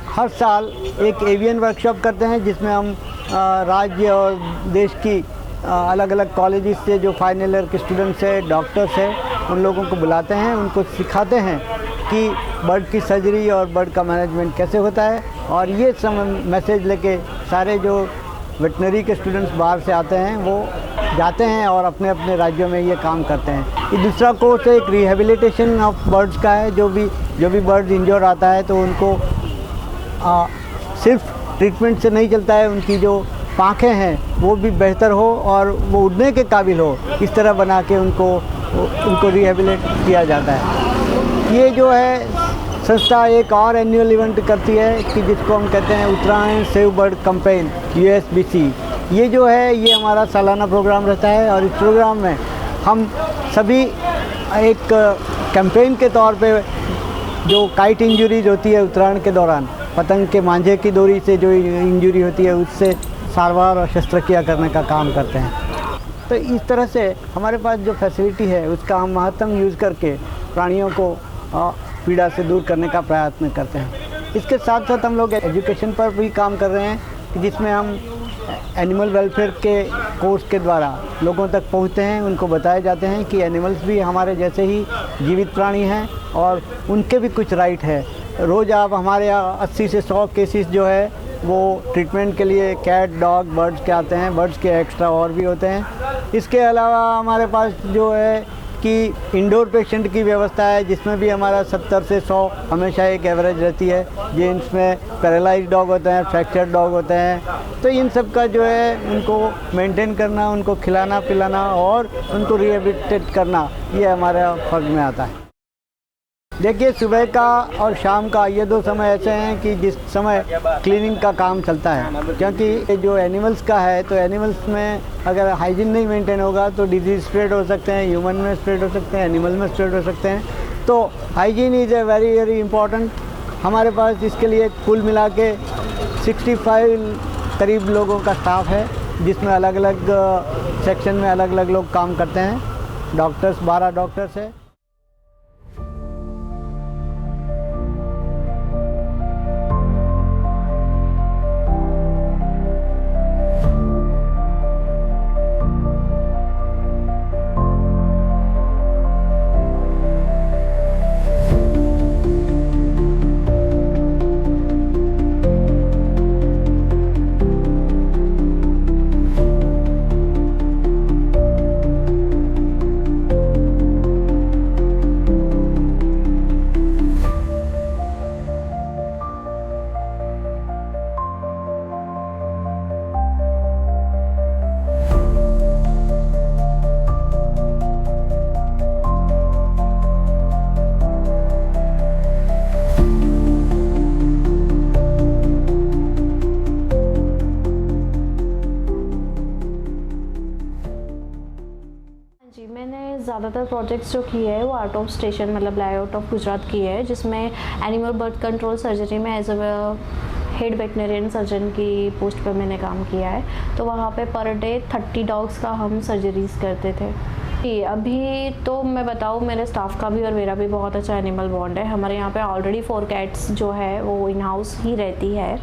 हर साल एक avian workshop करते हैं, जिसमें हम राज्य और देश की अलग अलग कॉलेजेस से जो फाइनल ईयर के स्टूडेंट्स हैं, डॉक्टर्स हैं, उन लोगों को बुलाते हैं, उनको सिखाते हैं कि बर्ड की सर्जरी और बर्ड का मैनेजमेंट कैसे होता है। और ये सब मैसेज लेके सारे जो वेटनरी के स्टूडेंट्स बाहर से आते हैं वो जाते हैं और अपने अपने राज्यों में ये काम करते हैं। ये दूसरा कोर्स एक रिहेबिलिटेशन ऑफ बर्ड्स का है। जो भी बर्ड इंजर आता है तो उनको सिर्फ ट्रीटमेंट से नहीं चलता है, उनकी जो पाँखें हैं वो भी बेहतर हो और वो उड़ने के काबिल हो, इस तरह बना के उनको रिहेबिलिट किया जाता है। ये जो है संस्था एक और एनुअल इवेंट करती है कि जिसको हम कहते हैं उत्तरायण सेव बर्ड कैंपेन USBC। ये जो है ये हमारा सालाना प्रोग्राम रहता है और इस प्रोग्राम में हम सभी एक कैंपेन के तौर पे जो काइट इंजरीज होती है उत्तरायण के दौरान, पतंग के मांझे की डोरी से जो इंजरी होती है, उससे सारवार और शस्त्रक्रिया करने का काम करते हैं। तो इस तरह से हमारे पास जो फैसिलिटी है उसका हम महत्तम यूज़ करके प्राणियों को पीड़ा से दूर करने का प्रयत्न करते हैं। इसके साथ साथ हम लोग एजुकेशन पर भी काम कर रहे हैं, जिसमें हम एनिमल वेलफेयर के कोर्स के द्वारा लोगों तक पहुंचते हैं, उनको बताए जाते हैं कि एनिमल्स भी हमारे जैसे ही जीवित प्राणी हैं और उनके भी कुछ राइट है। रोज़ आप हमारे यहाँ 80 से 100 केसेस जो है वो ट्रीटमेंट के लिए कैट, डॉग, बर्ड्स के आते हैं। बर्ड्स के एक्स्ट्रा और भी होते हैं। इसके अलावा हमारे पास जो है कि इंडोर पेशेंट की व्यवस्था है, जिसमें भी हमारा 70 से 100 हमेशा एक एवरेज रहती है, जिनमें पैरालाइज्ड डॉग होते हैं, फ्रैक्चर्ड डॉग होते हैं। तो इन सब का जो है उनको मेंटेन करना, उनको खिलाना पिलाना और उनको रिहेबिलिटेट करना, ये हमारे फर्ज में आता है। देखिए, सुबह का और शाम का ये 2 समय ऐसे हैं कि जिस समय क्लीनिंग का काम चलता है, क्योंकि जो एनिमल्स का है तो एनिमल्स में अगर हाइजीन नहीं मेंटेन होगा तो डिजीज़ स्प्रेड हो सकते हैं, ह्यूमन में स्प्रेड हो सकते हैं, एनिमल में स्प्रेड हो सकते हैं। तो hygiene is a very very important. हमारे पास इसके लिए कुल मिला के 65 करीब लोगों का स्टाफ है, जिसमें अलग अलग सेक्शन में अलग अलग लोग काम करते हैं। डॉक्टर्स 12 डॉक्टर्स है। जी, मैंने ज़्यादातर प्रोजेक्ट्स जो किए हैं वो आउट ऑफ स्टेशन मतलब आउट ऑफ गुजरात की है, जिसमें एनिमल बर्थ कंट्रोल सर्जरी में as a head veterinarian surgeon की पोस्ट पर मैंने काम किया है। तो वहाँ पे पर डे 30 डॉग्स का हम सर्जरीज़ करते थे। जी, अभी तो मैं बताऊँ, मेरे स्टाफ का भी और मेरा भी बहुत अच्छा एनिमल बॉन्ड है। हमारे यहाँ पे ऑलरेडी 4 कैट्स जो है वो इन हाउस ही रहती है।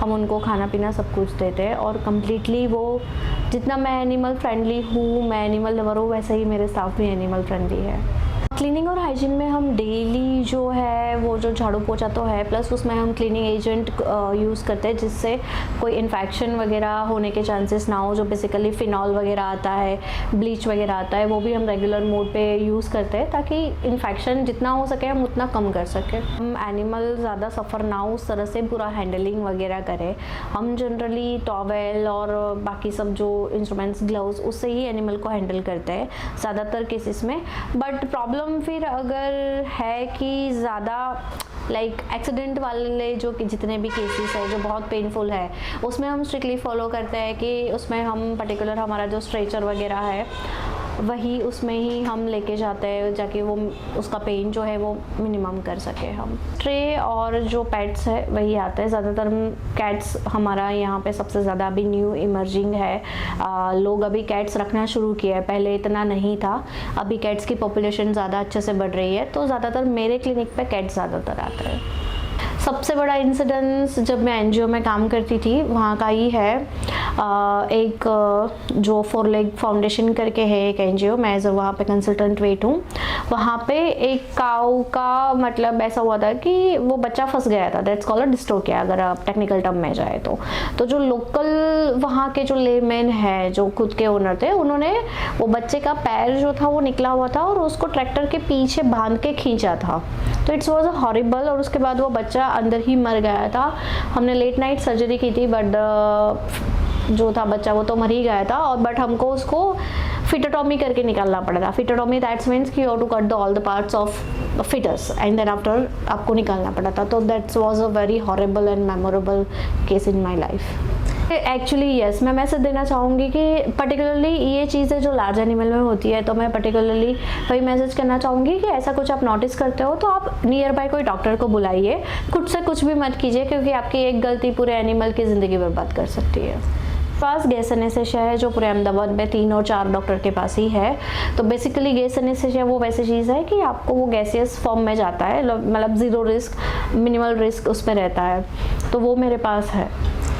हम उनको खाना पीना सब कुछ देते हैं और कम्प्लीटली वो, जितना मैं एनिमल फ्रेंडली हूँ, मैं एनिमल लवर हूँ, वैसे ही मेरे स्टाफ भी एनिमल फ्रेंडली है। क्लीनिंग और हाइजीन में हम डेली जो है वो जो झाड़ू पोछा तो है, प्लस उसमें हम क्लीनिंग एजेंट यूज़ करते हैं, जिससे कोई इन्फेक्शन वगैरह होने के चांसेस ना हो। जो बेसिकली फिनॉल वगैरह आता है, ब्लीच वगैरह आता है, वो भी हम रेगुलर मोड पे यूज़ करते हैं, ताकि इन्फेक्शन जितना हो सके हम उतना कम कर सकें। हम एनिमल ज़्यादा सफ़र ना हो उस तरह से पूरा हैंडलिंग वगैरह करें। हम जनरली टॉवेल और बाकी सब जो इंस्ट्रूमेंट्स, ग्लव्स, उससे ही एनिमल को हैंडल करते हैं ज़्यादातर केसेस में। बट प्रॉब्लम फिर अगर है कि ज़्यादा लाइक एक्सीडेंट वाले जो कि जितने भी केसेस है जो बहुत पेनफुल है, उसमें हम स्ट्रिक्टली फॉलो करते हैं कि उसमें हम पर्टिकुलर हमारा जो स्ट्रेचर वगैरह है वही उसमें ही हम लेके जाते हैं, जाके वो उसका पेन जो है वो मिनिमम कर सके हम। ट्रे और जो पेट्स है वही आते हैं ज़्यादातर। कैट्स हमारा यहाँ पे सबसे ज़्यादा अभी न्यू इमर्जिंग है। लोग अभी कैट्स रखना शुरू किया है, पहले इतना नहीं था। अभी कैट्स की पॉपुलेशन ज़्यादा अच्छे से बढ़ रही है, तो ज़्यादातर मेरे क्लिनिक पे कैट्स ज़्यादातर आते हैं। सबसे बड़ा इंसिडेंस जब मैं एनजीओ में काम करती थी वहाँ का ही है। एक जो 4 लेग फाउंडेशन करके है एक एनजीओ, मैं एज वहाँ पे कंसल्टेंट वेट हूँ। वहाँ पे एक काऊ का मतलब ऐसा हुआ था कि वो बच्चा फंस गया था, दैट्स कॉल्ड डिस्टोकिया अगर आप टेक्निकल टर्म में जाए तो जो लोकल वहाँ के जो लेमैन है जो खुद के ओनर थे, उन्होंने वो बच्चे का पैर जो था वो निकला हुआ था और उसको ट्रैक्टर के पीछे बांध के खींचा था, तो इट्स वॉज अ हॉरिबल। और उसके बाद वो बच्चा अंदर ही मर गया था। हमने लेट नाइट सर्जरी की थी, बट जो था बच्चा वो तो मर ही गया था, और बट हमको उसको फिटोटॉमी करके निकालना पड़ा था। फिटोटॉमी दैट्स मीन्स कि you have to cut the all the parts of fetus and then after आपको निकालना पड़ा था। तो that's was a very horrible and memorable case in my life. Actually yes, मैं मैसेज देना चाहूँगी कि पर्टिकुलरली ये चीज़ें जो लार्ज एनिमल में होती है, तो मैं पर्टिकुलरली वही मैसेज करना चाहूँगी कि ऐसा कुछ आप नोटिस करते हो तो आप नियर बाय कोई डॉक्टर को बुलाइए, खुद से कुछ भी मत कीजिए, क्योंकि आपकी एक गलती पूरे एनिमल की ज़िंदगी बर्बाद कर सकती है। पास गैस एनेस्थीसिया है जो पूरे अहमदाबाद में 3 और 4 डॉक्टर के पास ही है। तो बेसिकली गैस एनेस्थीसिया वो वैसी चीज़ है कि आपको वो गैसियस फॉर्म में जाता है, मतलब ज़ीरो रिस्क, मिनिमल रिस्क उसमें रहता है, तो वो मेरे पास है।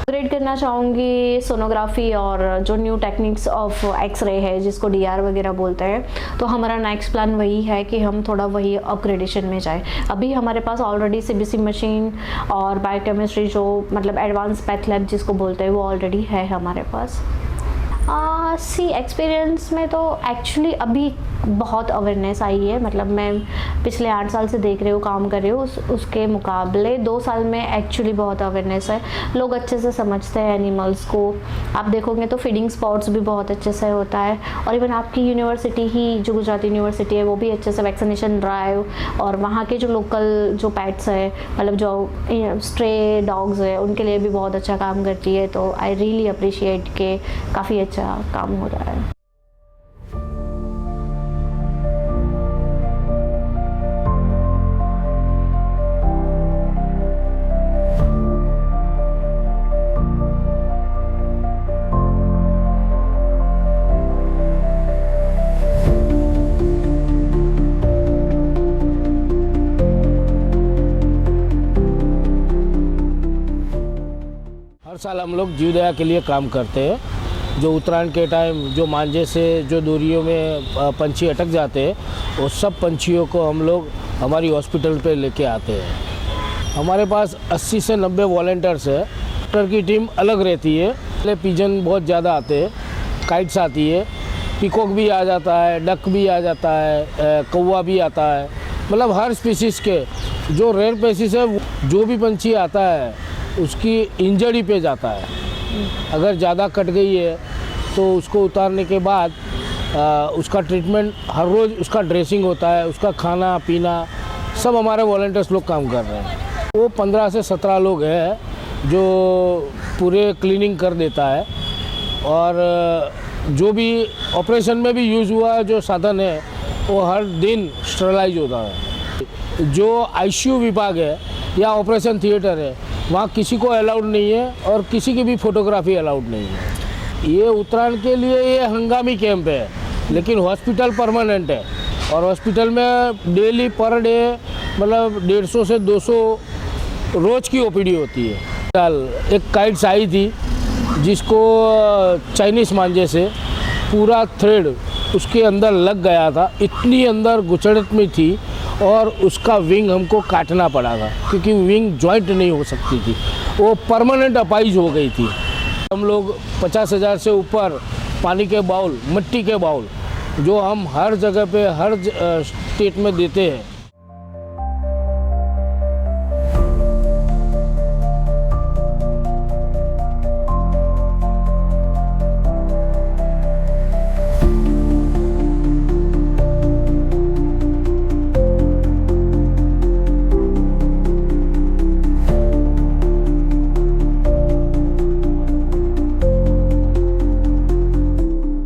अपग्रेड करना चाहूँगी सोनोग्राफी और जो न्यू टेक्निक्स ऑफ एक्सरे है जिसको DR वगैरह बोलते हैं, तो हमारा नेक्स्ट प्लान वही है कि हम थोड़ा वही अपग्रेडेशन में जाए। अभी हमारे पास ऑलरेडी CBC मशीन और बायोकेमिस्ट्री जो मतलब एडवांस पैथ लैब जिसको बोलते हैं वो ऑलरेडी है हमारे पास। एक्सपीरियंस में तो एक्चुअली अभी बहुत अवेयरनेस आई है, मतलब मैं पिछले 8 साल से देख रही हूँ, काम कर रही हूँ, उसके मुकाबले 2 साल में एक्चुअली बहुत अवेयरनेस है। लोग अच्छे से समझते हैं एनिमल्स को, आप देखोगे तो फीडिंग स्पॉट्स भी बहुत अच्छे से होता है, और इवन आपकी यूनिवर्सिटी ही जो गुजरात यूनिवर्सिटी है वो भी अच्छे से वैक्सीनेशन ड्राइव, और वहाँ के जो लोकल जो पेट्स है मतलब जो स्ट्रे डॉग्स है उनके लिए भी बहुत अच्छा काम करती है। तो आई रियली अप्रिशिएट के काफ़ी अच्छा काम हो रहा है। हर साल हम लोग जीवदया के लिए काम करते हैं। जो उत्तरायण के टाइम जो मांझे से जो दूरियों में पंछी अटक जाते हैं वो सब पंछियों को हम लोग हमारी हॉस्पिटल पे लेके आते हैं। हमारे पास 80 से 90 वॉलंटियर्स है। डॉक्टर की टीम अलग रहती है। पहले पिजन बहुत ज़्यादा आते हैं, काइट्स आती है, पीकॉक भी आ जाता है, डक भी आ जाता है, कौवा भी आता है, मतलब हर स्पीसीज़ के जो रेयर स्पीसीज़ है जो भी पंछी आता है उसकी इंजरी पे जाता है। अगर ज़्यादा कट गई है तो उसको उतारने के बाद उसका ट्रीटमेंट हर रोज़, उसका ड्रेसिंग होता है, उसका खाना पीना सब हमारे वॉलंटियर्स लोग काम कर रहे हैं। वो 15 से 17 लोग हैं जो पूरे क्लीनिंग कर देता है, और जो भी ऑपरेशन में भी यूज़ हुआ जो साधन है वो हर दिन स्टरलाइज होता है। जो ICU विभाग है या ऑपरेशन थिएटर है वहाँ किसी को अलाउड नहीं है और किसी की भी फोटोग्राफी अलाउड नहीं है। ये उत्तरायण के लिए ये हंगामी कैंप है, लेकिन हॉस्पिटल परमानेंट है, और हॉस्पिटल में डेली पर डे मतलब 150 से 200 रोज़ की OPD होती है। कल एक काइट्स आई थी जिसको चाइनीज़ मांझे से पूरा थ्रेड उसके अंदर लग गया था, इतनी अंदर गुचड़त में थी, और उसका विंग हमको काटना पड़ा था क्योंकि विंग जॉइंट नहीं हो सकती थी, वो परमानेंट अपाइज हो गई थी। हम लोग 50,000 से ऊपर पानी के बाउल, मिट्टी के बाउल जो हम हर जगह पे हर स्टेट में देते हैं,